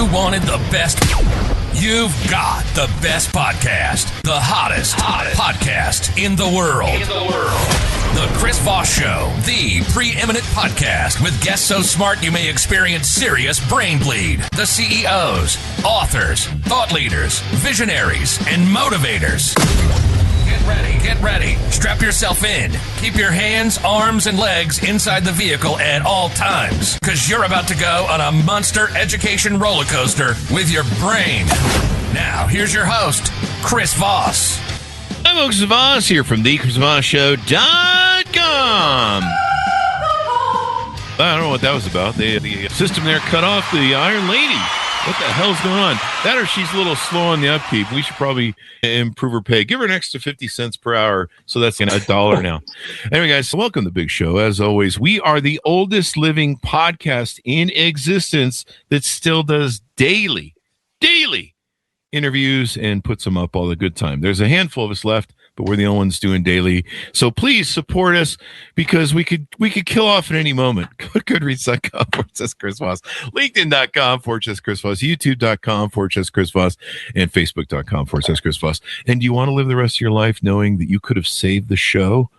you wanted the best, you've got the best podcast, the hottest podcast in the world. The Chris Voss Show, the preeminent podcast with guests so smart you may experience serious brain bleed. The CEOs, authors, thought leaders, visionaries, and motivators. Get ready. Strap yourself in. Keep your hands, arms, and legs inside the vehicle at all times, because you're about to go on a monster education roller coaster with your brain. Now, here's your host, Chris Voss. Hi, folks. Voss here from thechrisvossshow.com. I don't know what that was about. The system there cut off the Iron Lady. What the hell's going on? That or she's a little slow on the upkeep. We should probably improve her pay. Give her an extra 50 cents per hour. So that's $1 now. Anyway, guys, welcome to the big show. As always, we are the oldest living podcast in existence that still does daily interviews and puts them up all the good time. There's a handful of us left, but we're the only ones doing daily. So please support us, because we could kill off at any moment. Go to Goodreads.com/Chris Voss, LinkedIn.com/Chris Voss, YouTube.com/Chris Voss, and Facebook.com/Chris Voss. And do you want to live the rest of your life knowing that you could have saved the show?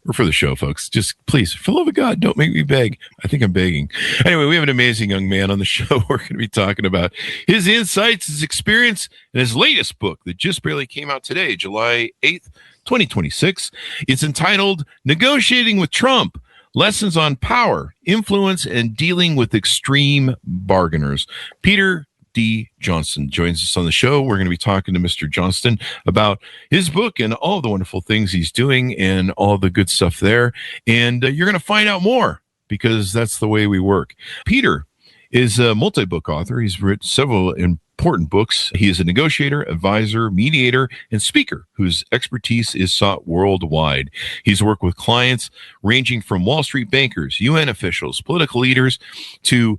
Or for the show, folks. Just please, for the love of God, don't make me beg. I think I'm begging. Anyway, we have an amazing young man on the show. We're going to be talking about his insights, his experience, and his latest book that just barely came out today, July 8th, 2026. It's entitled Negotiating with Trump: Lessons on Power, Influence, and Dealing with Extreme Bargainers. Peter D. Johnston joins us on the show. We're going to be talking to Mr. Johnston about his book and all the wonderful things he's doing and all the good stuff there. And you're going to find out more, because that's the way we work. Peter is a multi-book author. He's written several important books. He is a negotiator, advisor, mediator, and speaker whose expertise is sought worldwide. He's worked with clients ranging from Wall Street bankers, UN officials, political leaders, to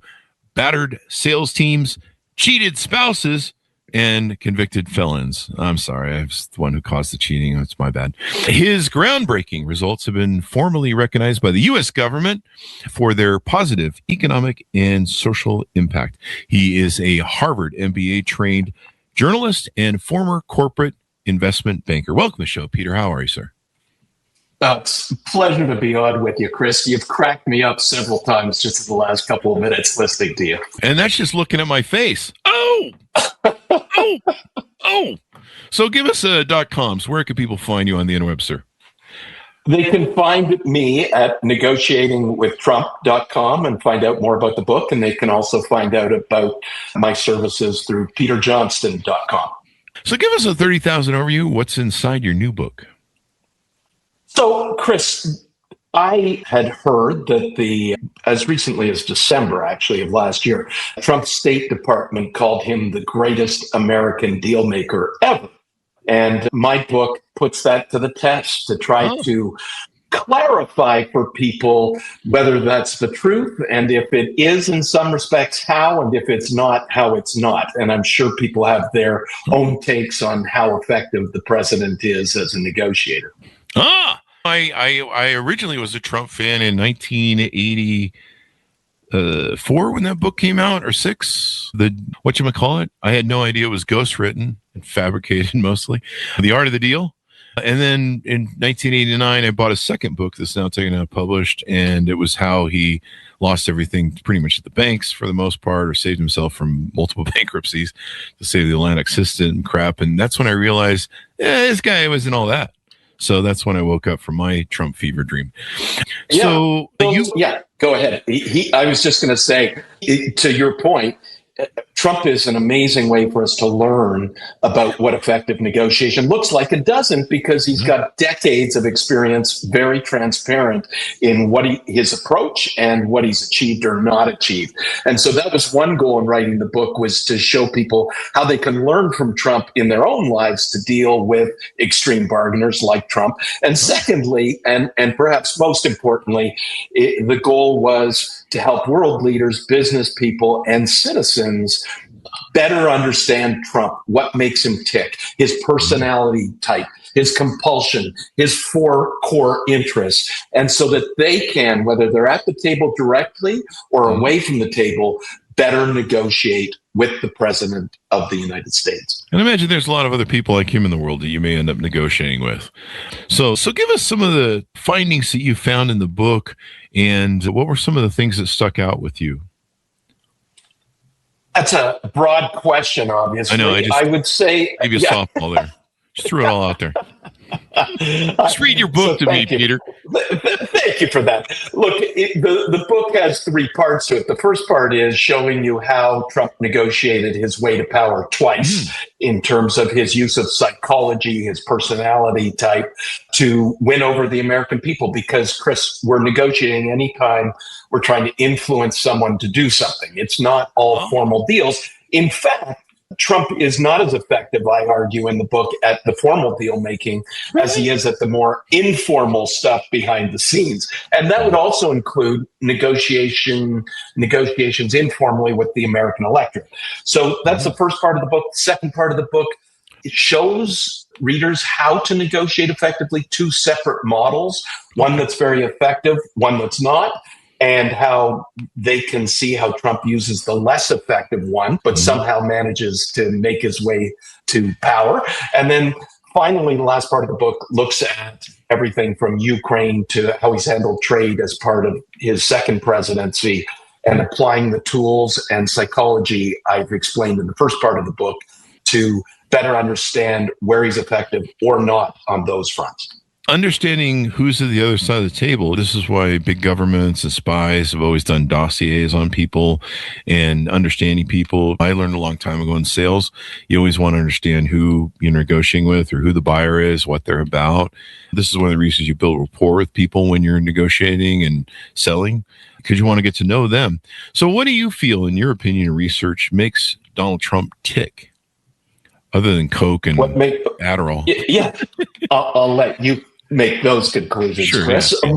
battered sales teams, cheated spouses, and convicted felons. I'm sorry, I was the one who caused the cheating. That's my bad. His groundbreaking results have been formally recognized by the U.S. government for their positive economic and social impact. He is a Harvard MBA-trained journalist and former corporate investment banker. Welcome to the show, Peter. How are you, sir? It's a pleasure to be on with you, Chris. You've cracked me up several times just in the last couple of minutes listening to you. And that's just looking at my face. Oh! So give us .coms. Where can people find you on the interweb, sir? They can find me at negotiatingwithtrump.com and find out more about the book. And they can also find out about my services through peterjohnston.com. So give us a 30,000 overview. What's inside your new book? So, Chris, I had heard that as recently as December, actually, of last year, Trump's State Department called him the greatest American deal maker ever. And my book puts that to the test to try to clarify for people whether that's the truth, and if it is in some respects, how, and if it's not, how it's not. And I'm sure people have their own takes on how effective the president is as a negotiator. I originally was a Trump fan in 1984 when that book came out, or 6. Whatchamacallit? I had no idea it was ghostwritten and fabricated mostly. The Art of the Deal. And then in 1989, I bought a second book that's now taken out published, and it was how he lost everything pretty much at the banks for the most part, or saved himself from multiple bankruptcies to save the Atlantic system and crap. And that's when I realized, this guy wasn't all that. So that's when I woke up from my Trump fever dream. Go ahead. I was just going to say, to your point, Trump is an amazing way for us to learn about what effective negotiation looks like. It doesn't, because he's got decades of experience, very transparent in what his approach and what he's achieved or not achieved. And so that was one goal in writing the book, was to show people how they can learn from Trump in their own lives to deal with extreme bargainers like Trump. And secondly, and perhaps most importantly, the goal was to help world leaders, business people, and citizens better understand Trump, what makes him tick, his personality type, his compulsion, his 4 core interests, and so that they can, whether they're at the table directly or away from the table, better negotiate with the president of the United States. And I imagine there's a lot of other people like him in the world that you may end up negotiating with. So give us some of the findings that you found in the book, and what were some of the things that stuck out with you? That's a broad question, obviously. I know. I would say... Give you a softball there. Just threw it all out there. Just read your book to me, Peter. Thank you for that. Look, the book has three parts to it. The first part is showing you how Trump negotiated his way to power twice in terms of his use of psychology, his personality type to win over the American people. Because, Chris, we're negotiating anytime we're trying to influence someone to do something. It's not all formal deals. In fact, Trump is not as effective, I argue in the book, at the formal deal making as he is at the more informal stuff behind the scenes. And that would also include negotiations informally with the American electorate. So that's the first part of the book. The second part of the book, it shows readers how to negotiate effectively, two separate models, one that's very effective, one that's not, and how they can see how Trump uses the less effective one, but somehow manages to make his way to power. And then finally, the last part of the book looks at everything from Ukraine to how he's handled trade as part of his second presidency and applying the tools and psychology I've explained in the first part of the book to better understand where he's effective or not on those fronts. Understanding who's at the other side of the table. This is why big governments and spies have always done dossiers on people and understanding people. I learned a long time ago in sales, you always want to understand who you're negotiating with or who the buyer is, what they're about. This is one of the reasons you build rapport with people when you're negotiating and selling, because you want to get to know them. So what do you feel, in your opinion and research, makes Donald Trump tick? Other than Coke and Adderall. Yeah, I'll let you make those conclusions, sure, Chris. Yeah. From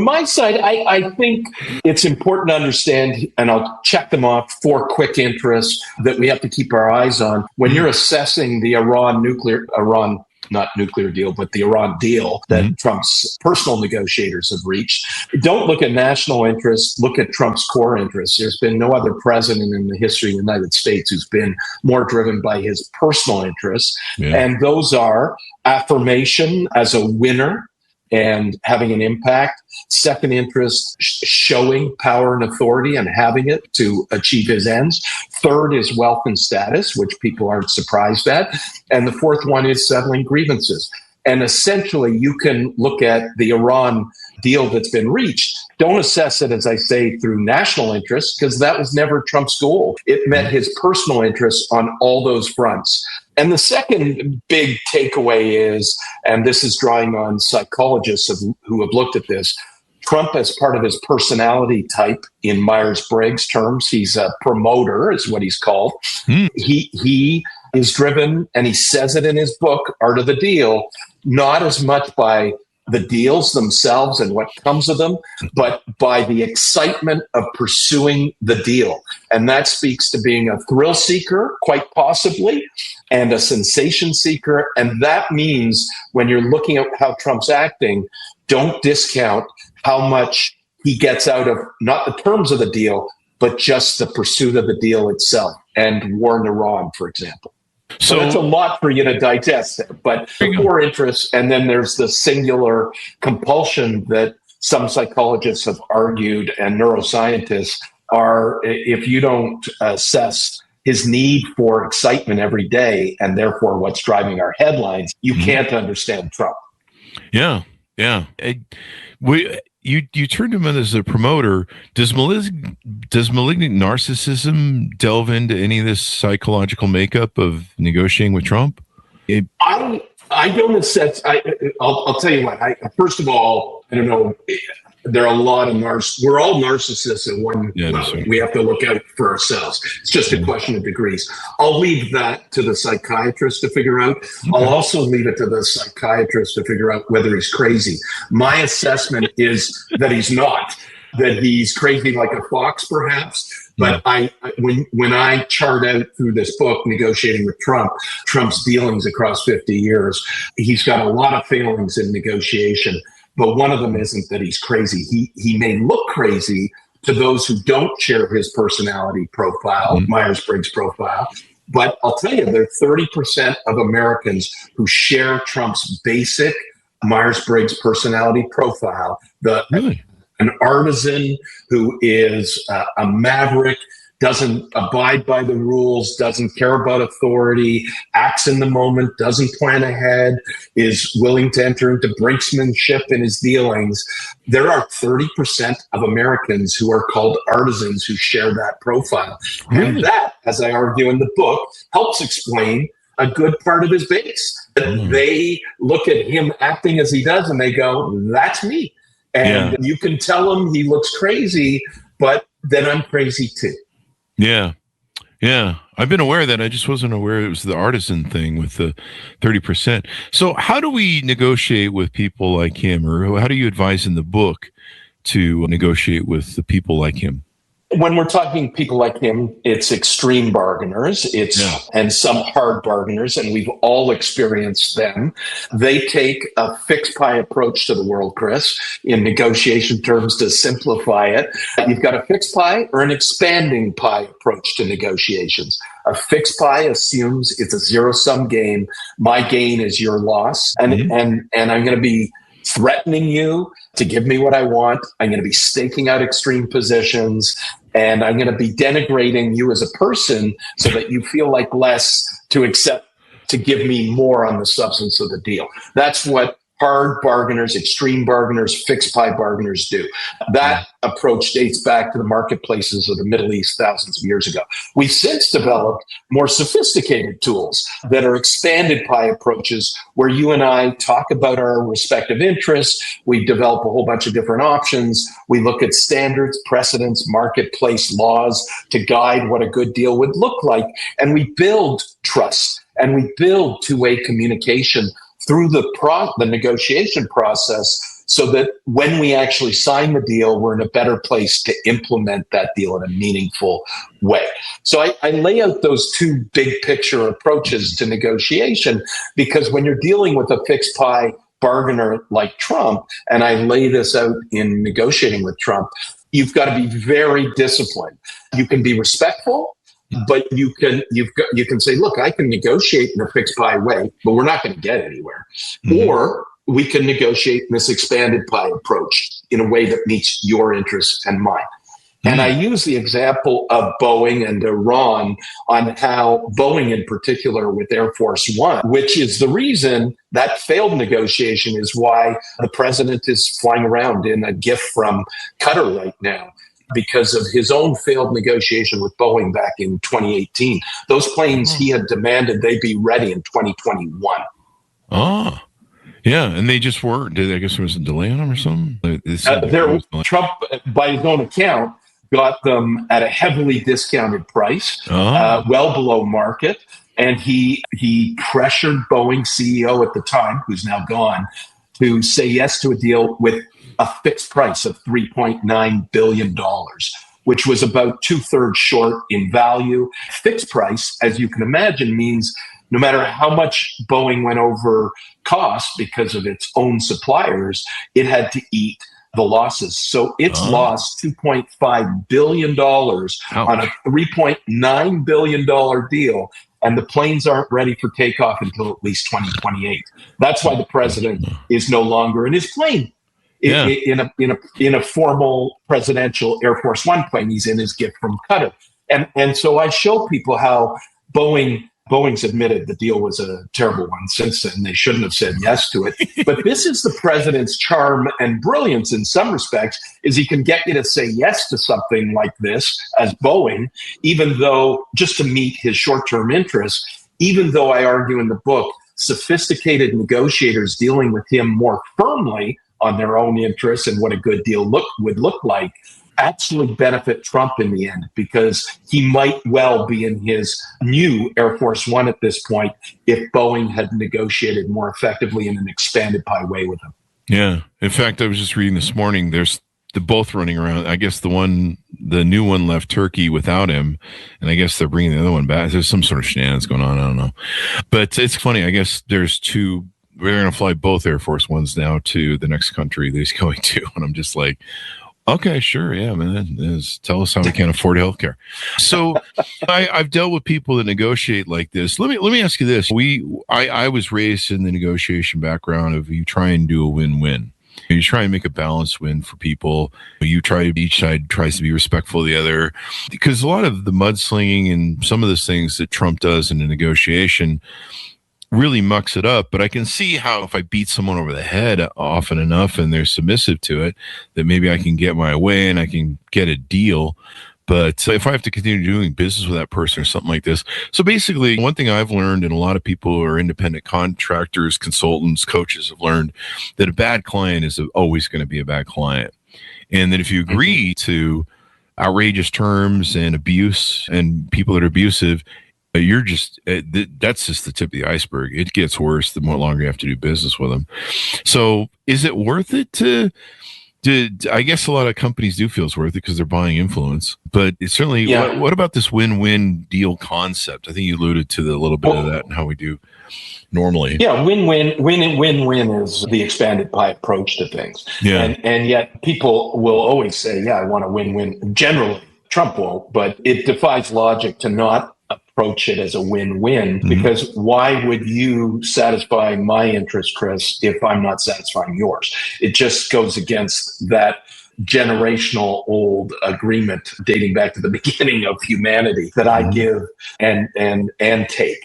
my side, I think it's important to understand, and I'll check them off, 4 quick interests that we have to keep our eyes on. When you're assessing the Iran deal that Trump's personal negotiators have reached, don't look at national interests, look at Trump's core interests. There's been no other president in the history of the United States who's been more driven by his personal interests. Yeah. And those are affirmation as a winner and having an impact. Second interest, showing power and authority and having it to achieve his ends. Third is wealth and status, which people aren't surprised at. And the fourth one is settling grievances. And essentially, you can look at the Iran deal that's been reached. Don't assess it, as I say, through national interests, because that was never Trump's goal. It met his personal interests on all those fronts. And the second big takeaway is, and this is drawing on psychologists who have looked at this, Trump, as part of his personality type, in Myers-Briggs terms, he's a promoter, is what he's called. He is driven, and he says it in his book, Art of the Deal, not as much by the deals themselves and what comes of them, but by the excitement of pursuing the deal. And that speaks to being a thrill seeker, quite possibly, and a sensation seeker. And that means when you're looking at how Trump's acting, don't discount how much he gets out of not the terms of the deal, but just the pursuit of the deal itself, and war in Iran, for example. So that's a lot for you to digest, but the core interests, and then there's the singular compulsion that some psychologists have argued and neuroscientists are, if you don't assess his need for excitement every day and therefore what's driving our headlines, you can't understand Trump. Yeah. You turned him in as a promoter. Does malignant narcissism delve into any of this psychological makeup of negotiating with Trump? I don't assess. I'll tell you what. First of all, I don't know. There are a lot of we're all narcissists in one level. We have to look out for ourselves. It's just a question of degrees. I'll leave that to the psychiatrist to figure out. Okay. I'll also leave it to the psychiatrist to figure out whether he's crazy. My assessment is that he's not, that he's crazy like a fox, perhaps. But when I chart out through this book, Negotiating with Trump, Trump's dealings across 50 years, he's got a lot of failings in negotiation. But one of them isn't that he's crazy. He may look crazy, to those who don't share his personality profile, Myers-Briggs profile. But I'll tell you, there are 30% of Americans who share Trump's basic Myers-Briggs personality profile. An artisan who is a maverick, doesn't abide by the rules, doesn't care about authority, acts in the moment, doesn't plan ahead, is willing to enter into brinksmanship in his dealings. There are 30% of Americans who are called artisans who share that profile. And that, as I argue in the book, helps explain a good part of his base. They look at him acting as he does and they go, that's me. And you can tell him he looks crazy, but then I'm crazy too. Yeah. Yeah. I've been aware of that. I just wasn't aware it was the artisan thing with the 30%. So how do we negotiate with people like him, or how do you advise in the book to negotiate with the people like him? When we're talking people like him, it's extreme bargainers, and some hard bargainers, and we've all experienced them. They take a fixed pie approach to the world, Chris. In negotiation terms, to simplify it, you've got a fixed pie or an expanding pie approach to negotiations. A fixed pie assumes it's a zero-sum game. My gain is your loss, and I'm going to be threatening you to give me what I want. I'm going to be staking out extreme positions, and I'm going to be denigrating you as a person so that you feel like less to give me more on the substance of the deal. That's what hard bargainers, extreme bargainers, fixed pie bargainers do. That approach dates back to the marketplaces of the Middle East thousands of years ago. We've since developed more sophisticated tools that are expanded pie approaches where you and I talk about our respective interests. We develop a whole bunch of different options. We look at standards, precedents, marketplace laws to guide what a good deal would look like. And we build trust and we build two-way communication through the negotiation process so that when we actually sign the deal, we're in a better place to implement that deal in a meaningful way. So I lay out those two big picture approaches to negotiation because when you're dealing with a fixed pie bargainer like Trump, and I lay this out in negotiating with Trump, you've got to be very disciplined. You can be respectful, but you can say, look, I can negotiate in a fixed pie way, but we're not going to get anywhere. Or we can negotiate in this expanded pie approach in a way that meets your interests and mine. And I use the example of Boeing and Iran on how Boeing in particular with Air Force One, which is the reason that failed negotiation is why the president is flying around in a gift from Qatar right now, because of his own failed negotiation with Boeing back in 2018. Those planes he had demanded they be ready in 2021. Oh, yeah. And they just weren't. I guess there was a delay on them or something? Trump, by his own account, got them at a heavily discounted price, well below market. And he pressured Boeing CEO at the time, who's now gone, to say yes to a deal with a fixed price of $3.9 billion, which was about 2/3 short in value. Fixed price, as you can imagine, means no matter how much Boeing went over cost because of its own suppliers, it had to eat the losses. So it's lost $2.5 billion on a $3.9 billion deal. And the planes aren't ready for takeoff until at least 2028. That's why the president is no longer in his plane. In a formal presidential Air Force One plane. He's in his gift from Qatar. And so I show people how Boeing's admitted the deal was a terrible one since then. They shouldn't have said yes to it. But this is the president's charm and brilliance in some respects, is he can get you to say yes to something like this as Boeing, even though just to meet his short-term interests, even though I argue in the book, sophisticated negotiators dealing with him more firmly on their own interests and what a good deal would look like, actually benefit Trump in the end, because he might well be in his new Air Force One at this point if Boeing had negotiated more effectively in an expanded pie way with him. Yeah. In fact, I was just reading this morning, they're both running around. I guess the new one left Turkey without him, and I guess they're bringing the other one back. There's some sort of shenanigans going on. I don't know. But it's funny. I guess there's two. We're going to fly both Air Force Ones now to the next country that he's going to. And I'm just like, Okay, sure. Yeah, man. Tell us how we can't afford healthcare. So I've dealt with people that negotiate like this. Let me ask you this. I was raised in the negotiation background of you try and do a win-win. You try and make a balanced win for people. Each side tries to be respectful of the other, because a lot of the mudslinging and some of those things that Trump does in a negotiation really mucks it up. But I can see how if I beat someone over the head often enough and they're submissive to it, that maybe I can get my way and I can get a deal. But if I have to continue doing business with that person or something like this. So basically, one thing I've learned, and a lot of people who are independent contractors, consultants, coaches have learned, that a bad client is always going to be a bad client. And that if you agree to outrageous terms and abuse and people that are abusive, that's just the tip of the iceberg. It gets worse the more longer you have to do business with them. So is it worth it I guess a lot of companies do feel it's worth it because they're buying influence, but it's certainly, what about this win-win deal concept? I think you alluded to a little bit of that and how we do normally. Yeah, win-win is the expanded pie approach to things. Yeah. And yet people will always say, I want a win-win. Generally, Trump won't, but it defies logic to not approach it as a win-win, because why would you satisfy my interest, Chris, if I'm not satisfying yours? It just goes against that generational old agreement dating back to the beginning of humanity that I give and take.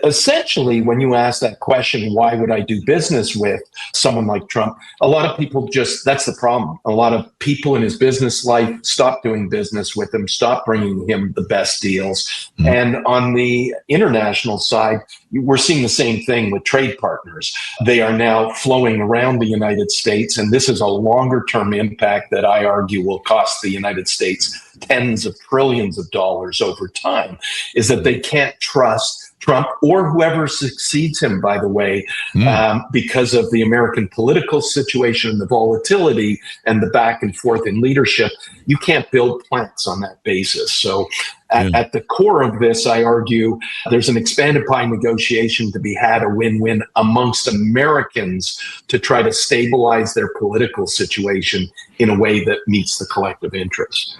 Essentially, when you ask that question, why would I do business with someone like Trump? A lot of people that's the problem. A lot of people in his business life stop doing business with him, stop bringing him the best deals. And on the international side, we're seeing the same thing with trade partners. They are now flowing around the United States, and this is a longer term impact that I argue will cost the United States tens of trillions of dollars over time, is that they can't trust Trump or whoever succeeds him, by the way, because of the American political situation and the volatility and the back and forth in leadership. You can't build plants on that basis. So at the core of this, I argue there's an expanded pie negotiation to be had, a win-win amongst Americans to try to stabilize their political situation in a way that meets the collective interest.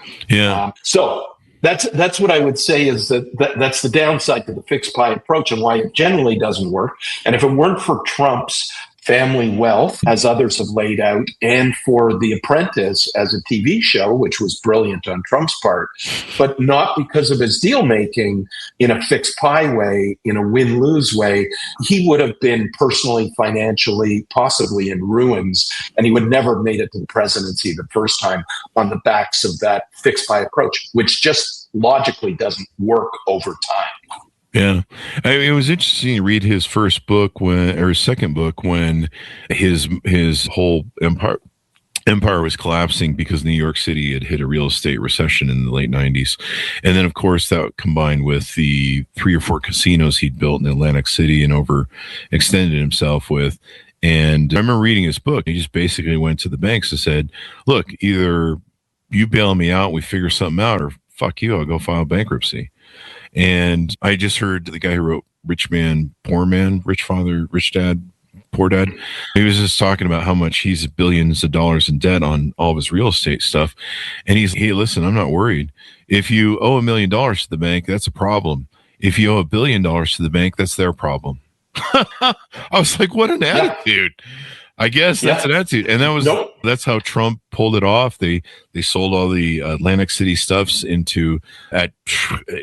So that's what I would say is that's the downside to the fixed pie approach and why it generally doesn't work. And if it weren't for Trump's family wealth, as others have laid out, and for The Apprentice as a TV show, which was brilliant on Trump's part, but not because of his deal making in a fixed pie way, in a win-lose way, he would have been personally, financially, possibly in ruins, and he would never have made it to the presidency the first time on the backs of that fixed pie approach, which just logically doesn't work over time. Yeah. It was interesting to read his first book his second book when his whole empire was collapsing because New York City had hit a real estate recession in the late 90s. And then, of course, that combined with the 3 or 4 casinos he'd built in Atlantic City and overextended himself with. And I remember reading his book. He just basically went to the banks and said, look, either you bail me out, we figure something out, or fuck you, I'll go file bankruptcy. And I just heard the guy who wrote Rich Man, Poor Man, Rich Father, Rich Dad, Poor Dad. He was just talking about how much he's billions of dollars in debt on all of his real estate stuff. And hey, listen, I'm not worried. If you owe $1 million to the bank, that's a problem. If you owe $1 billion to the bank, that's their problem. I was like, what an attitude. I guess that's an attitude. And that's how Trump pulled it off. They sold all the Atlantic City stuffs at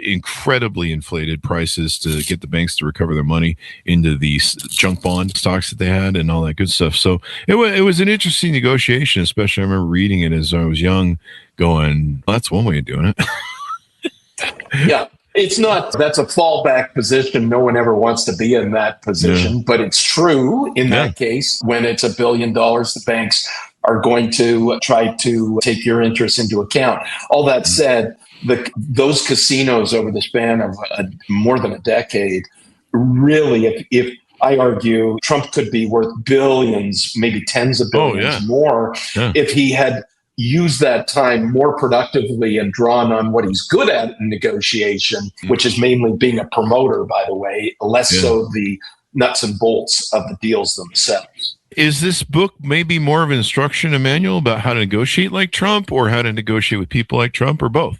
incredibly inflated prices to get the banks to recover their money into these junk bond stocks that they had and all that good stuff. So it was an interesting negotiation, especially I remember reading it as I was young going, well, that's one way of doing it. Yeah. It's not, that's a fallback position. No one ever wants to be in that position, but it's true in that case. When it's $1 billion, the banks are going to try to take your interests into account. All that said, those casinos over the span of more than a decade, really, if I argue Trump could be worth billions, maybe tens of billions more if he had use that time more productively and drawn on what he's good at in negotiation, which is mainly being a promoter, by the way, less so the nuts and bolts of the deals themselves. Is this book maybe more of an instruction, a manual about how to negotiate like Trump or how to negotiate with people like Trump or both?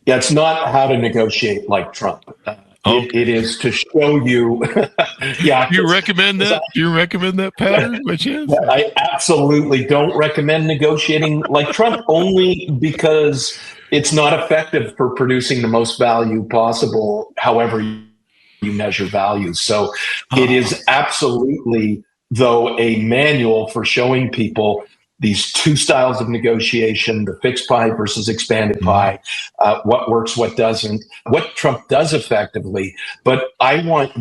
Yeah, it's not how to negotiate like Trump. It is to show you. Yeah. Do you recommend that? Do you recommend that pattern by chance? I absolutely don't recommend negotiating like Trump, only because it's not effective for producing the most value possible, however you measure value. So it is absolutely, though, a manual for showing people these two styles of negotiation, the fixed pie versus expanded pie, what works, what doesn't, what Trump does effectively. But I want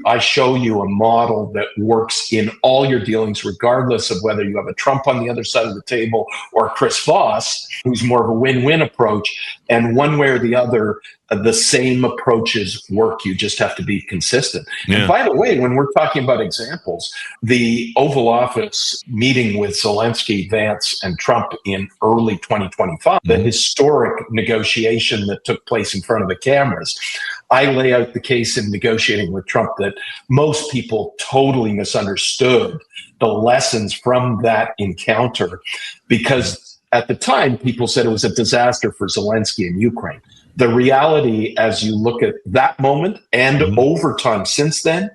I show you a model that works in all your dealings, regardless of whether you have a Trump on the other side of the table or Chris Voss, who's more of a win-win approach. And one way or the other, the same approaches work. You just have to be consistent. Yeah. And by the way, when we're talking about examples, the Oval Office meeting with Zelensky, Vance, and Trump in early 2025, the historic negotiation that took place in front of the cameras, I lay out the case in negotiating with Trump that most people totally misunderstood the lessons from that encounter, because at the time, people said it was a disaster for Zelensky in Ukraine. The reality, as you look at that moment and over time since then,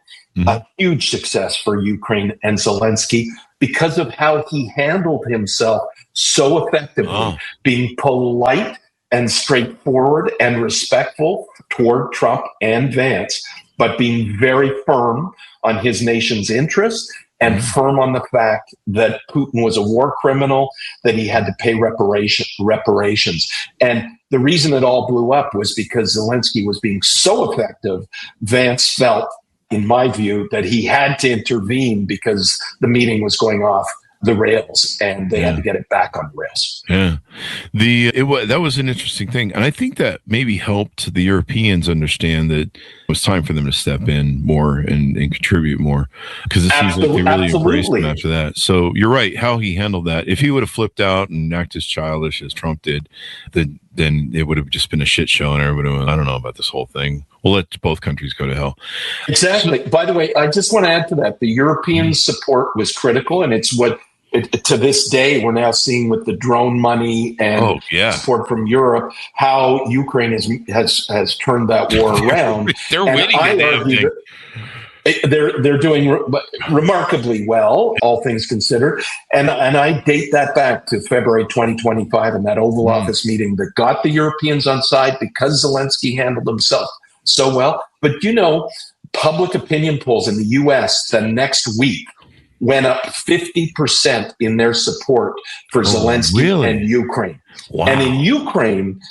a huge success for Ukraine and Zelensky because of how he handled himself so effectively, being polite and straightforward and respectful toward Trump and Vance, but being very firm on his nation's interests and firm on the fact that Putin was a war criminal, that he had to pay reparations. And the reason it all blew up was because Zelensky was being so effective. Vance felt, in my view, that he had to intervene because the meeting was going off the rails and they had to get it back on the rails. Yeah. That was an interesting thing. And I think that maybe helped the Europeans understand that it was time for them to step in more and contribute more, because it seems like they really embraced him after that. So you're right, how he handled that. If he would have flipped out and acted as childish as Trump did, then it would have just been a shit show and everybody went, I don't know about this whole thing. We'll let both countries go to hell. Exactly. By the way, I just want to add to that. The European support was critical, and it's what to this day, we're now seeing with the drone money and support from Europe, how Ukraine has turned that war around. They're winning the damn thing. They're doing remarkably well, all things considered. And I date that back to February 2025 and that Oval Office meeting that got the Europeans on side because Zelensky handled himself so well. But, public opinion polls in the U.S. the next week went up 50% in their support for Zelensky and Ukraine. Wow. And in Ukraine,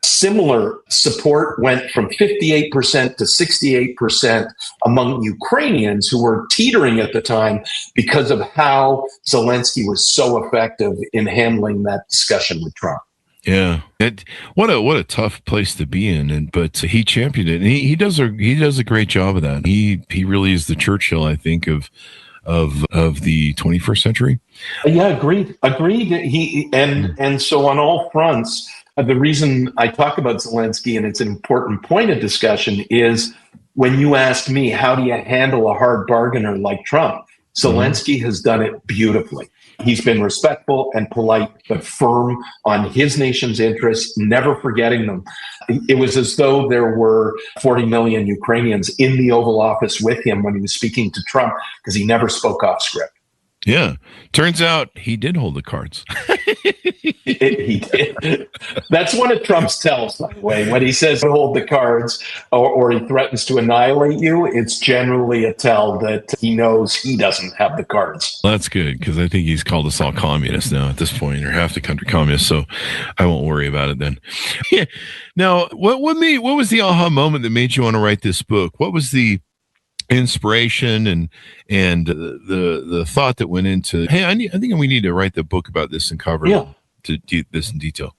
similar support went from 58% to 68% among Ukrainians who were teetering at the time because of how Zelensky was so effective in handling that discussion with Trump. Yeah, what a tough place to be in, but he championed it, and he does a great job of that. He really is the Churchill, I think, of the 21st century. Yeah, agreed. And so on all fronts, the reason I talk about Zelensky, and it's an important point of discussion, is when you ask me, how do you handle a hard bargainer like Trump? Zelensky has done it beautifully. He's been respectful and polite, but firm on his nation's interests, never forgetting them. It was as though there were 40 million Ukrainians in the Oval Office with him when he was speaking to Trump, because he never spoke off script. Yeah. Turns out he did hold the cards. He did. That's one of Trump's tells, by the way. When he says hold the cards or he threatens to annihilate you, it's generally a tell that he knows he doesn't have the cards. Well, that's good, because I think he's called us all communists now at this point, or half the country communists, so I won't worry about it then. Yeah. Now, what was the aha moment that made you want to write this book? What was the inspiration and the thought that went into, hey, I think we need to write the book about this and cover to do this in detail?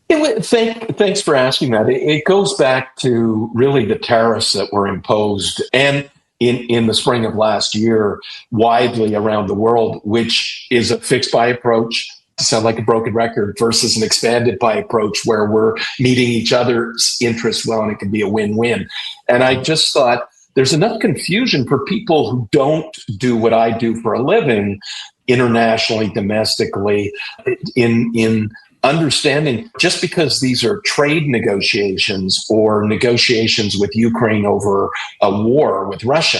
Thanks for asking that. It goes back to really the tariffs that were imposed and in the spring of last year widely around the world, which is a fixed buy approach, to sound like a broken record, versus an expanded buy approach where we're meeting each other's interests well and it can be a win-win. And I just thought there's enough confusion for people who don't do what I do for a living, internationally, domestically, in understanding just because these are trade negotiations or negotiations with Ukraine over a war with Russia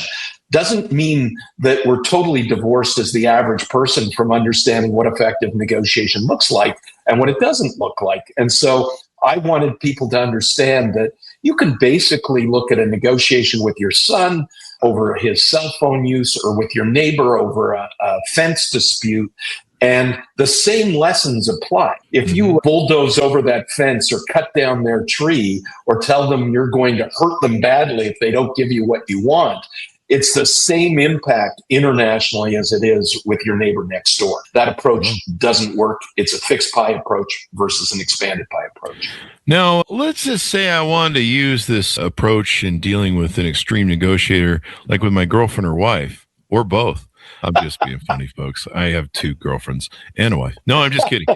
doesn't mean that we're totally divorced as the average person from understanding what effective negotiation looks like and what it doesn't look like. And so I wanted people to understand that you can basically look at a negotiation with your son over his cell phone use or with your neighbor over a fence dispute, and the same lessons apply. If you bulldoze over that fence or cut down their tree or tell them you're going to hurt them badly if they don't give you what you want, it's the same impact internationally as it is with your neighbor next door. That approach doesn't work. It's a fixed pie approach versus an expanded pie approach. Now, let's just say I wanted to use this approach in dealing with an extreme negotiator, like with my girlfriend or wife, or both. I'm just being funny, folks. I have 2 girlfriends and a wife. No, I'm just kidding.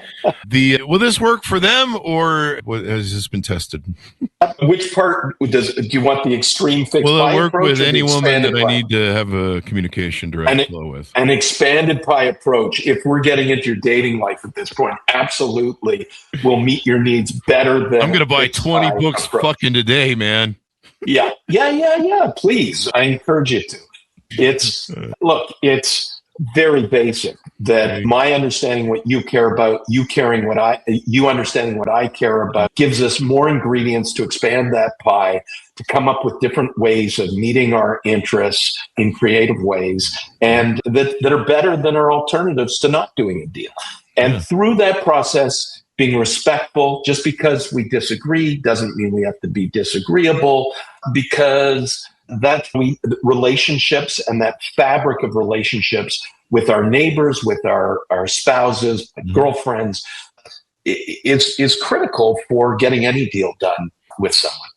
Will this work for them, or has this been tested? Which part do you want? The extreme fixed Will pie it work approach with any woman that I pie? need to have a communication direct flow with? An expanded pie approach, if we're getting into your dating life at this point, absolutely will meet your needs better than. I'm going to buy 20 books fucking today, man. Yeah. Please, I encourage you to. It's very basic that my understanding what you care about, you understanding what I care about gives us more ingredients to expand that pie, to come up with different ways of meeting our interests in creative ways, and that are better than our alternatives to not doing a deal. And through that process, being respectful, just because we disagree doesn't mean we have to be disagreeable, because relationships and that fabric of relationships with our neighbors, with our spouses, girlfriends, is critical for getting any deal done with someone.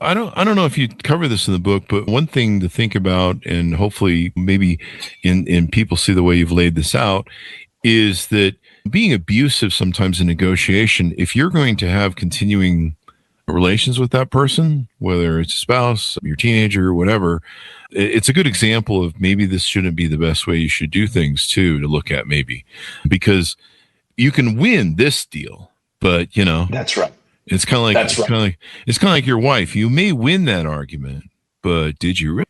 I don't know if you cover this in the book, but one thing to think about, and hopefully maybe in people see the way you've laid this out, is that being abusive sometimes in negotiation, if you're going to have continuing relations with that person, whether it's a spouse, your teenager, whatever, it's a good example of maybe this shouldn't be the best way you should do things too, to look at maybe, because you can win this deal, but that's right. It's kind of like your wife. You may win that argument, but did you really?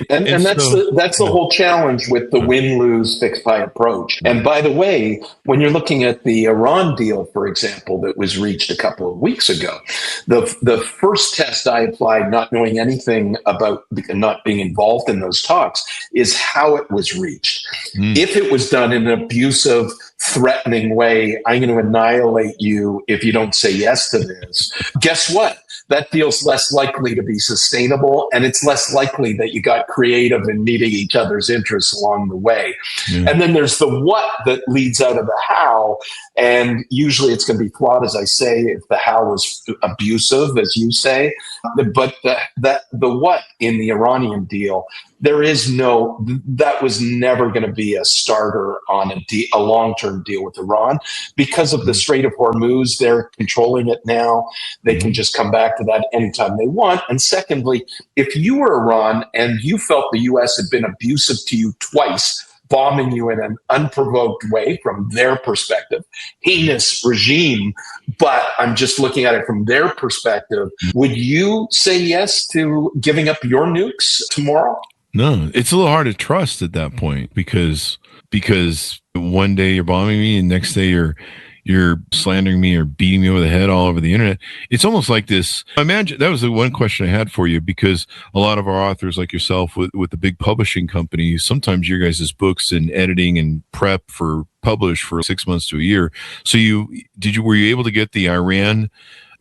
and that's the whole challenge with the win-lose fixed pie approach. And by the way, when you're looking at the Iran deal, for example, that was reached a couple of weeks ago, the first test I applied, not knowing anything about not being involved in those talks, is how it was reached. If it was done in an abusive, threatening way, I'm going to annihilate you if you don't say yes to this. Guess what? That deal's less likely to be sustainable, and it's less likely that you got creative in meeting each other's interests along the way. And then there's the what that leads out of the how, and usually it's going to be flawed, as I say, if the how was abusive, as you say. But the what in the Iranian deal, that was never going to be a starter on a long-term deal with Iran. Because of the Strait of Hormuz, they're controlling it now. They can just come back to that anytime they want. And secondly, if you were Iran and you felt the U.S. had been abusive to you twice, bombing you in an unprovoked way from their perspective, heinous regime, but I'm just looking at it from their perspective, would you say yes to giving up your nukes tomorrow? No, it's a little hard to trust at that point, because one day you're bombing me and next day you're slandering me or beating me over the head all over the internet. It's almost like this. Imagine that was the one question I had for you, because a lot of our authors like yourself with the big publishing companies, sometimes your guys' books and editing and prep for publish for 6 months to a year. So were you able to get the Iran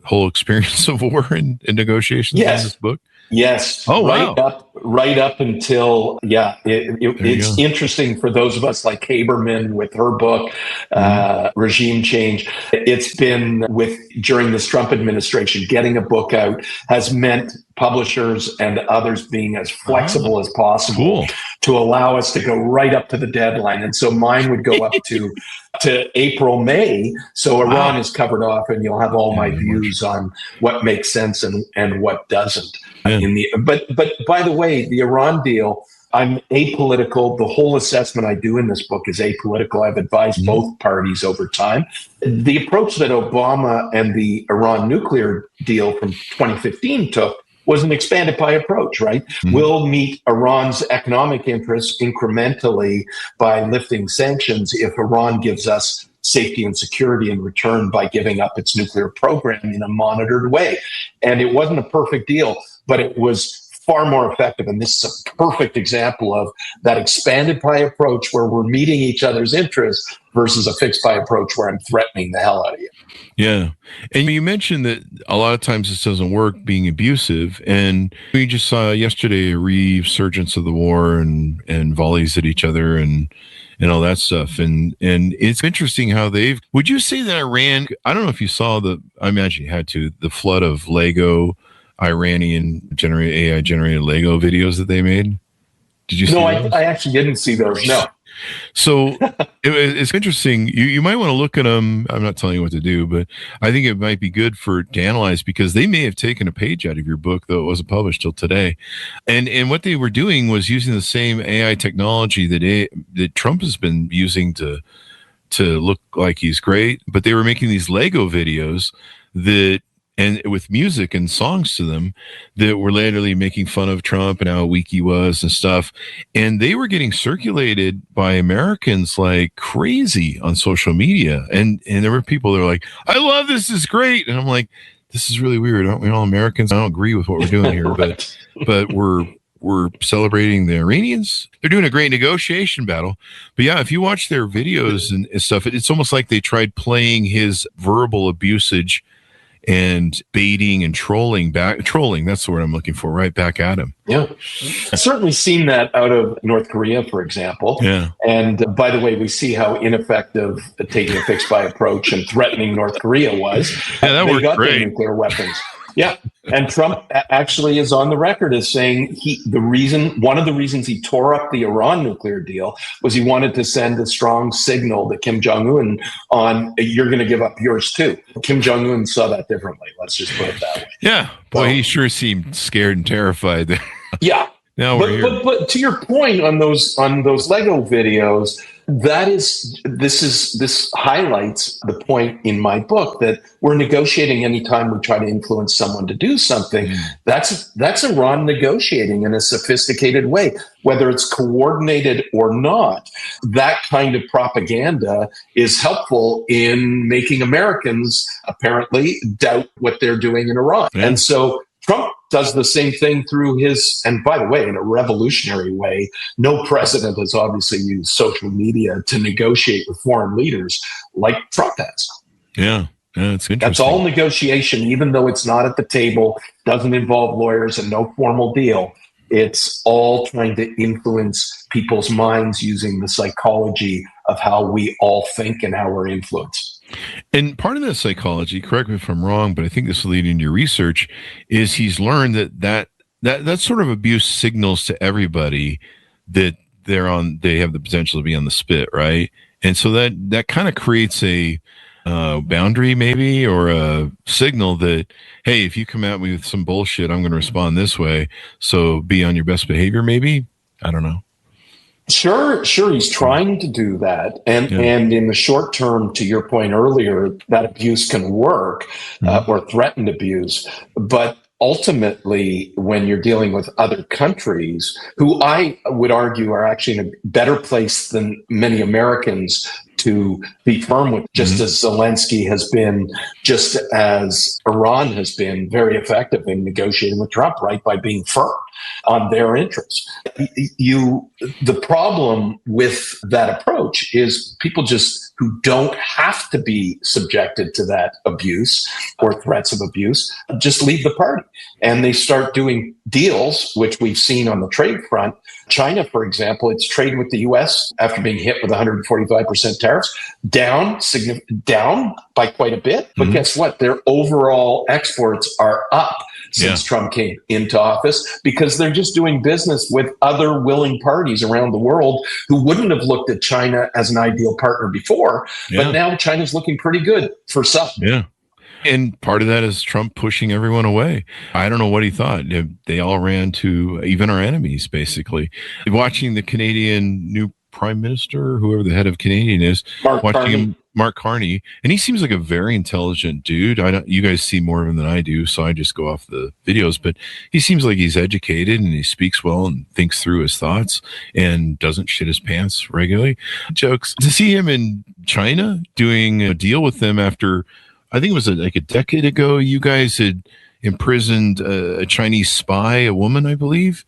whole experience of war and negotiations in this book? Yes. Oh, wow. Right up until, it's interesting for those of us like Haberman with her book, Regime Change. It's been during this Trump administration, getting a book out has meant publishers and others being as flexible as possible to allow us to go right up to the deadline. And so mine would go up to April, May. So Iran is covered off, and you'll have all my views on what makes sense and what doesn't. But by the way, the Iran deal, I'm apolitical. The whole assessment I do in this book is apolitical. I've advised both parties over time. The approach that Obama and the Iran nuclear deal from 2015 took was an expanded pie approach, right? We'll meet Iran's economic interests incrementally by lifting sanctions if Iran gives us safety and security in return by giving up its nuclear program in a monitored way. And it wasn't a perfect deal, but it was far more effective. And this is a perfect example of that expanded pie approach where we're meeting each other's interests versus a fixed pie approach where I'm threatening the hell out of you. Yeah. And you mentioned that a lot of times this doesn't work, being abusive. And we just saw yesterday a resurgence of the war and volleys at each other and all that stuff. And it's interesting how would you say that Iran, I don't know if you saw I imagine you had to, the flood of Lego, Iranian AI generated Lego videos that they made? Did you see those? I actually didn't see those. No. So it's interesting. You might want to look at them. I'm not telling you what to do, but I think it might be good to analyze because they may have taken a page out of your book, though it wasn't published till today. And what they were doing was using the same AI technology that Trump has been using to look like he's great, but they were making these Lego videos and with music and songs to them that were literally making fun of Trump and how weak he was and stuff. And they were getting circulated by Americans like crazy on social media. And there were people that were like, I love this is great. And I'm like, this is really weird. Aren't we all Americans? I don't agree with what we're doing here, right. but we're celebrating the Iranians. They're doing a great negotiation battle. But yeah, if you watch their videos and stuff, it's almost like they tried playing his verbal abusage and baiting and trolling, that's the word I'm looking for, right back at him. Yeah. I've certainly seen that out of North Korea, for example. Yeah. And by the way, we see how ineffective taking a fixed pie approach and threatening North Korea was. Yeah, that worked got great. Their nuclear weapons. Yeah. And Trump actually is on the record as saying one of the reasons he tore up the Iran nuclear deal was he wanted to send a strong signal to Kim Jong-un on, you're going to give up yours too. Kim Jong-un saw that differently. Let's just put it that way. Yeah. Boy, he sure seemed scared and terrified. Yeah. Now but to your point on those Lego videos, this highlights the point in my book that we're negotiating anytime we try to influence someone to do something. That's Iran negotiating in a sophisticated way, whether it's coordinated or not. That kind of propaganda is helpful in making Americans apparently doubt what they're doing in Iran. Yeah. And so Trump does the same thing through and by the way, in a revolutionary way, no president has obviously used social media to negotiate with foreign leaders like Trump has. Yeah, it's interesting. That's all negotiation, even though it's not at the table, doesn't involve lawyers and no formal deal. It's all trying to influence people's minds using the psychology of how we all think and how we're influenced. And part of that psychology, correct me if I'm wrong, but I think this will lead into your research, is he's learned that sort of abuse signals to everybody that they have the potential to be on the spit, right? And so that kind of creates a boundary maybe, or a signal that, hey, if you come at me with some bullshit, I'm going to respond this way. So be on your best behavior, maybe. I don't know. Sure. He's trying to do that. And in the short term, to your point earlier, that abuse can work or threatened abuse. But ultimately, when you're dealing with other countries, who I would argue are actually in a better place than many Americans to be firm with, just as Zelensky has been, just as Iran has been very effective in negotiating with Trump, right, by being firm on their interests. The problem with that approach is people just who don't have to be subjected to that abuse or threats of abuse just leave the party. And they start doing deals, which we've seen on the trade front. China, for example, it's trade with the U.S. after being hit with 145% tariffs, down by quite a bit. But guess what? Their overall exports are up since Trump came into office, because they're just doing business with other willing parties around the world who wouldn't have looked at China as an ideal partner before. But now China's looking pretty good for some. Yeah. And part of that is Trump pushing everyone away. I don't know what he thought. They all ran to even our enemies, basically. Watching the Canadian new prime minister, whoever the head of Canadian is, Mark Carney, and he seems like a very intelligent dude. You guys see more of him than I do, so I just go off the videos, but he seems like he's educated and he speaks well and thinks through his thoughts and doesn't shit his pants regularly. Jokes. To see him in China doing a deal with them after, I think it was like a decade ago, you guys had imprisoned a Chinese spy, a woman, I believe.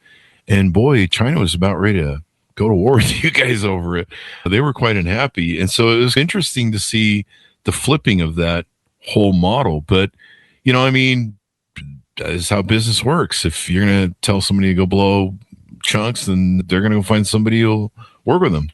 And boy, China was about ready to go to war with you guys over it. They were quite unhappy. And so it was interesting to see the flipping of that whole model. But, I mean, that is how business works. If you're going to tell somebody to go blow chunks, then they're going to go find somebody who'll work with them.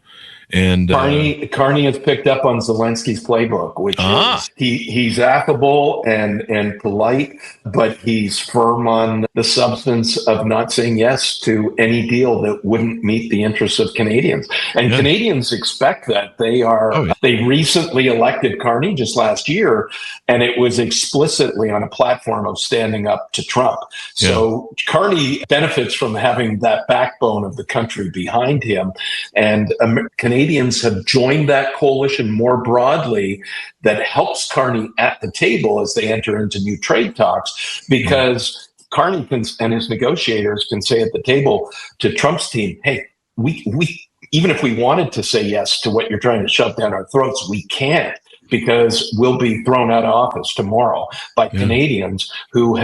And Carney has picked up on Zelensky's playbook, which is he's affable and polite, but he's firm on the substance of not saying yes to any deal that wouldn't meet the interests of Canadians. And Canadians expect that. They recently elected Carney just last year, and it was explicitly on a platform of standing up to Trump. So Carney benefits from having that backbone of the country behind him, and Canadians have joined that coalition more broadly that helps Carney at the table as they enter into new trade talks, because Carney and his negotiators can say at the table to Trump's team, hey, we even if we wanted to say yes to what you're trying to shove down our throats, we can't, because we'll be thrown out of office tomorrow by Canadians who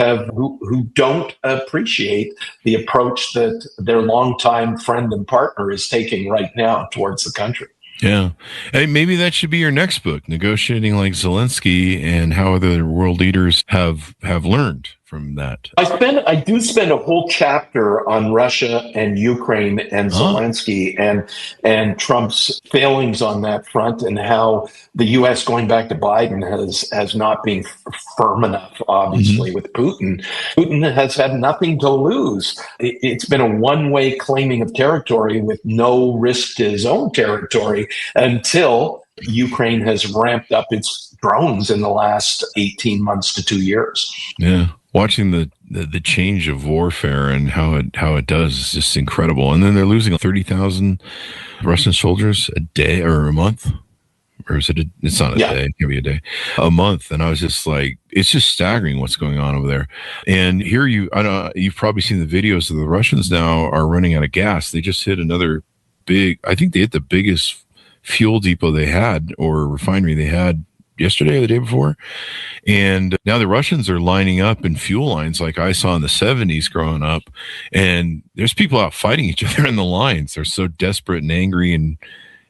don't appreciate the approach that their longtime friend and partner is taking right now towards the country. Yeah. Hey, maybe that should be your next book, Negotiating Like Zelensky, and how other world leaders have learned from that. I do spend a whole chapter on Russia and Ukraine and Zelensky and Trump's failings on that front, and how the U.S. going back to Biden has not been firm enough, obviously, with Putin. Putin has had nothing to lose. It's been a one-way claiming of territory with no risk to his own territory until Ukraine has ramped up its drones in the last 18 months to 2 years. Yeah. Watching the change of warfare and how it does is just incredible. And then they're losing 30,000 Russian soldiers a day or a month. Or is it? It's not a day. It can be a day, a month. And I was just like, it's just staggering what's going on over there. And here you've probably seen the videos of the Russians now are running out of gas. They just hit another I think they hit the biggest fuel depot they had, or refinery they had, yesterday or the day before. And now the Russians are lining up in fuel lines like I saw in the 70s growing up. And there's people out fighting each other in the lines. They're so desperate and angry, and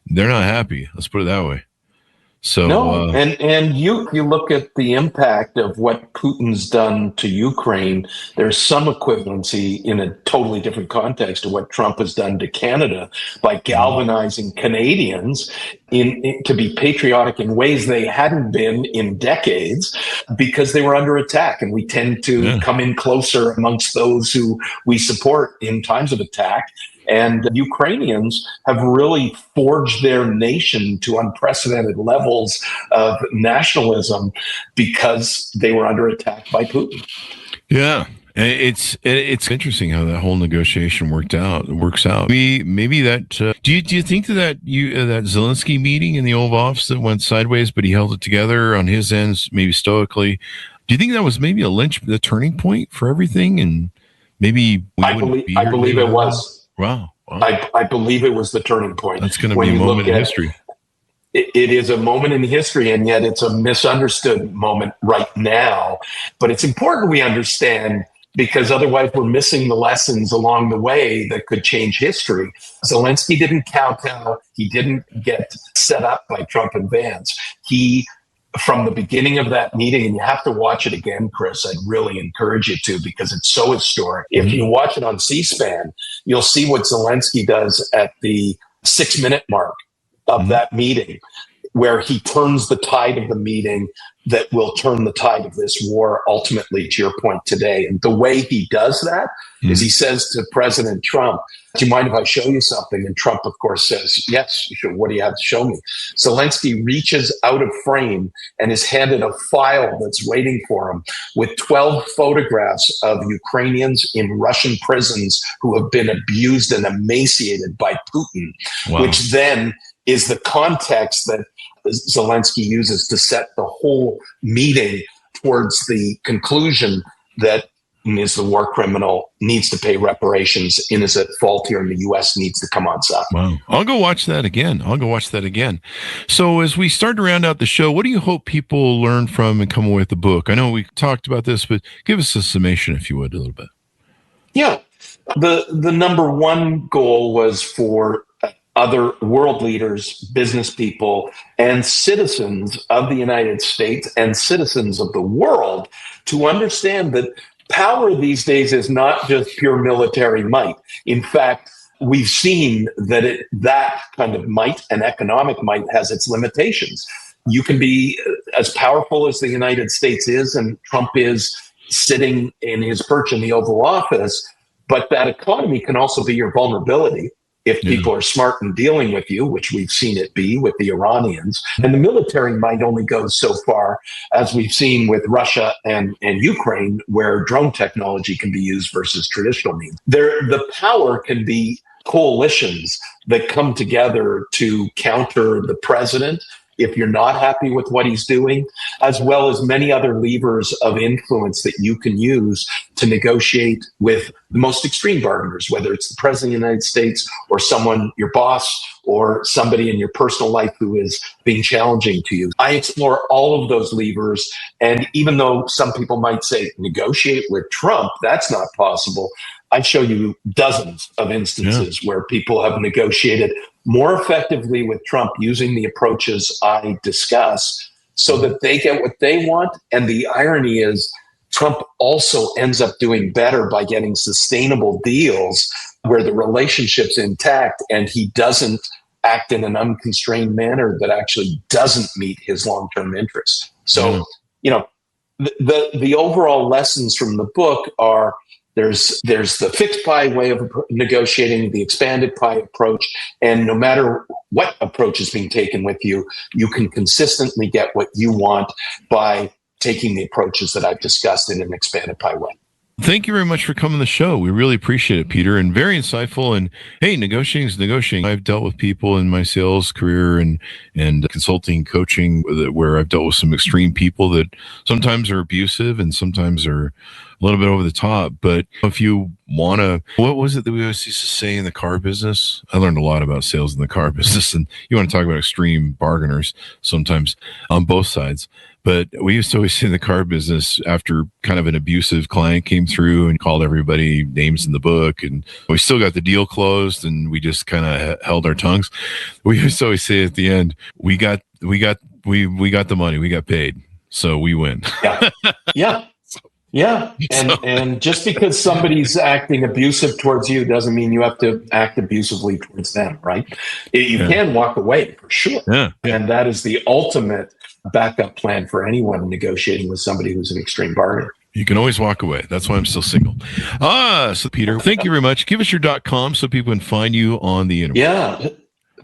they're not happy. Let's put it that way. So no, and you look at the impact of what Putin's done to Ukraine. There's some equivalency in a totally different context to what Trump has done to Canada by galvanizing Canadians to be patriotic in ways they hadn't been in decades, because they were under attack, and we tend to come in closer amongst those who we support in times of attack. And Ukrainians have really forged their nation to unprecedented levels of nationalism because they were under attack by Putin. Yeah. It's interesting how that whole negotiation works out. Maybe that. Do you think that Zelensky meeting in the Oval Office that went sideways, but he held it together on his ends, maybe stoically? Do you think that was maybe the turning point for everything? And maybe I believe it was. Wow. I believe it was the turning point. That's going to be a moment in history. It is a moment in history, and yet it's a misunderstood moment right now. But it's important we understand, because otherwise we're missing the lessons along the way that could change history. Zelensky didn't kowtow. He didn't get set up by Trump and Vance. From the beginning of that meeting, and you have to watch it again, Chris, I'd really encourage you to, because it's so historic. If you watch it on C-SPAN, you'll see what Zelensky does at the 6-minute mark of that meeting. where he turns the tide of the meeting that will turn the tide of this war ultimately, to your point today. And the way he does that is he says to President Trump, do you mind if I show you something? And Trump, of course, says, yes, what do you have to show me? Zelensky reaches out of frame and is handed a file that's waiting for him with 12 photographs of Ukrainians in Russian prisons who have been abused and emaciated by Putin, which then is the context that Zelensky uses to set the whole meeting towards the conclusion that is the war criminal, needs to pay reparations, and is at fault here in the U.S., needs to come on side. Wow. I'll go watch that again. So as we start to round out the show, what do you hope people learn from and come away with the book? I know we talked about this, but give us a summation, if you would, a little bit. Yeah. The number one goal was for other world leaders, business people, and citizens of the United States and citizens of the world to understand that power these days is not just pure military might. In fact, we've seen that that kind of might and economic might has its limitations. You can be as powerful as the United States is, and Trump is sitting in his perch in the Oval Office, but that economy can also be your vulnerability if people are smart in dealing with you, which we've seen it be with the Iranians. And the military might only go so far, as we've seen with Russia and Ukraine, where drone technology can be used versus traditional means. The power can be coalitions that come together to counter the president if you're not happy with what he's doing, as well as many other levers of influence that you can use to negotiate with the most extreme bargainers, whether it's the president of the United States or someone, your boss, or somebody in your personal life who is being challenging to you. I explore all of those levers. And even though some people might say, negotiate with Trump, that's not possible, I show you dozens of instances where people have negotiated more effectively with Trump using the approaches I discuss so that they get what they want. And the irony is Trump also ends up doing better by getting sustainable deals where the relationship's intact and he doesn't act in an unconstrained manner that actually doesn't meet his long-term interests. So, the overall lessons from the book are there's the fixed pie way of negotiating, the expanded pie approach, and no matter what approach is being taken with you, you can consistently get what you want by taking the approaches that I've discussed in an expanded pie way. Thank you very much for coming to the show. We really appreciate it, Peter, and very insightful. And hey, negotiating is negotiating. I've dealt with people in my sales career and consulting, coaching, where I've dealt with some extreme people that sometimes are abusive and sometimes are a little bit over the top. But if you want to, what was it that we always used to say in the car business? I learned a lot about sales in the car business, and you want to talk about extreme bargainers sometimes on both sides. But we used to always say in the car business, after kind of an abusive client came through and called everybody names in the book, and we still got the deal closed, and we just kind of held our tongues. We used to always say at the end, we got the money, we got paid, so we win. Yeah. And just because somebody's acting abusive towards you doesn't mean you have to act abusively towards them, right? You can walk away for sure. And that is the ultimate backup plan for anyone negotiating with somebody who's an extreme bargainer. You can always walk away. That's why I'm still single. So Peter, thank you very much. Give us your .com so people can find you on the internet. Yeah.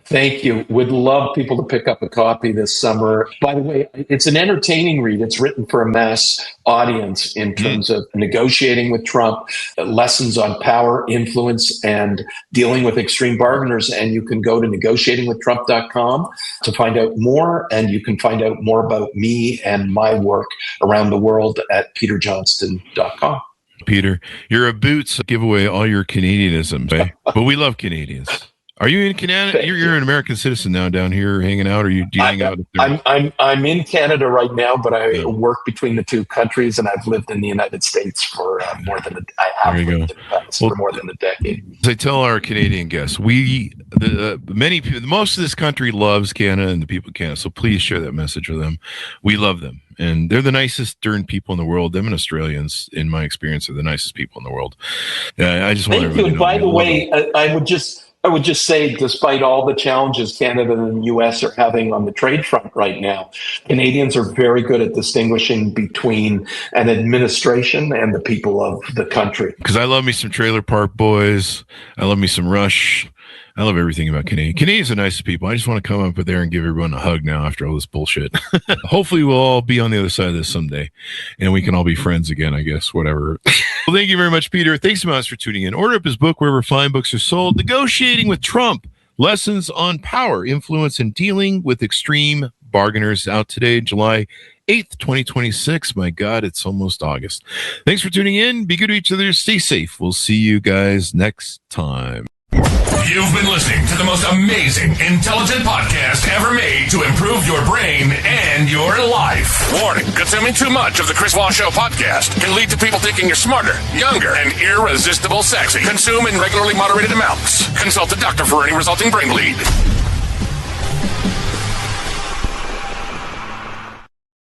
Thank you. Would love people to pick up a copy this summer. By the way, it's an entertaining read. It's written for a mass audience in terms of negotiating with Trump, lessons on power, influence, and dealing with extreme bargainers. And you can go to negotiatingwithtrump.com to find out more. And you can find out more about me and my work around the world at peterjohnston.com. Peter, you're a Boots. Give away all your Canadianisms, eh? But we love Canadians. Are you in Canada? You're an American citizen now down here hanging out, or do you hang out? I'm in Canada right now, but I work between the two countries, and I've lived in the United States for more than a decade. As I tell our Canadian guests, many people, most of this country loves Canada and the people of Canada. So please share that message with them. We love them. And they're the nicest darn people in the world. Them and Australians, in my experience, are the nicest people in the world. I just want Thank you. And by the way, I would just I would just say, despite all the challenges Canada and the U.S. are having on the trade front right now, Canadians are very good at distinguishing between an administration and the people of the country. Because I love me some Trailer Park Boys. I love me some Rush. I love everything about Canadians. Canadians are nice people. I just want to come up there and give everyone a hug now after all this bullshit. Hopefully we'll all be on the other side of this someday, and we can all be friends again, I guess, whatever. Well, thank you very much, Peter. Thanks so much for tuning in. Order up his book wherever fine books are sold, Negotiating with Trump, Lessons on Power, Influence, and Dealing with Extreme Bargainers, out today, July 8th, 2026. My God, it's almost August. Thanks for tuning in. Be good to each other. Stay safe. We'll see you guys next time. You've been listening to the most amazing, intelligent podcast ever made to improve your brain and your life. Warning, consuming too much of the Chris Voss Show podcast can lead to people thinking you're smarter, younger, and irresistible sexy. Consume in regularly moderated amounts. Consult a doctor for any resulting brain bleed.